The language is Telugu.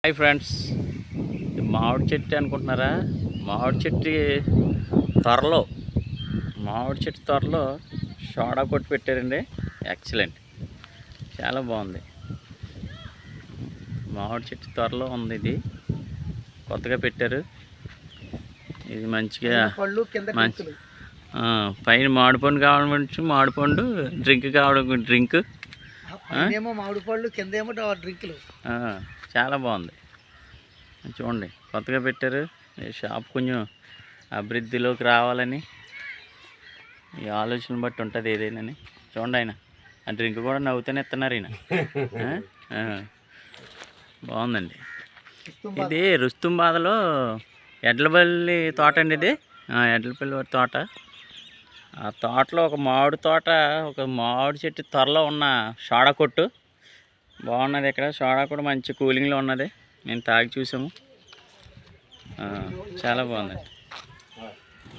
హాయ్ ఫ్రెండ్స్, మామిడి చెట్టు అనుకుంటున్నారా? మామిడి చెట్టు త్వరలో సోడా కొట్టి పెట్టారండి. ఎక్సలెంట్, చాలా బాగుంది. మామిడి చెట్టు త్వరలో ఉంది, ఇది కొత్తగా పెట్టారు. ఇది మంచిగా పైన మామిడిపండు కావాలంటే మామిడిపండు, డ్రింక్ కావడం డ్రింక్, మామిడి పళ్ళు కిందేమో డ్రింకులు. చాలా బాగుంది. చూడండి, కొత్తగా పెట్టారు. ఈ షాప్ కొంచెం అభివృద్ధిలోకి రావాలని ఈ ఆలోచన బట్టి ఉంటుంది ఏదైనా. చూడండి, ఆయన ఆ డ్రింక్ కూడా నవ్వుతూనే ఇస్తున్నారు ఈయన. బాగుందండి. ఇది రుస్తుంబాదలో ఎడ్లపల్లి తోట అండి. ఇది ఎడ్లపల్లి తోట. ఆ తోటలో ఒక మామిడి చెట్టు త్వరలో ఉన్న సోడా కొట్టు బాగున్నది. ఇక్కడ సోడా కూడా మంచి కూలింగ్లో ఉన్నది. నేను తాగి చూసాము, చాలా బాగుందండి.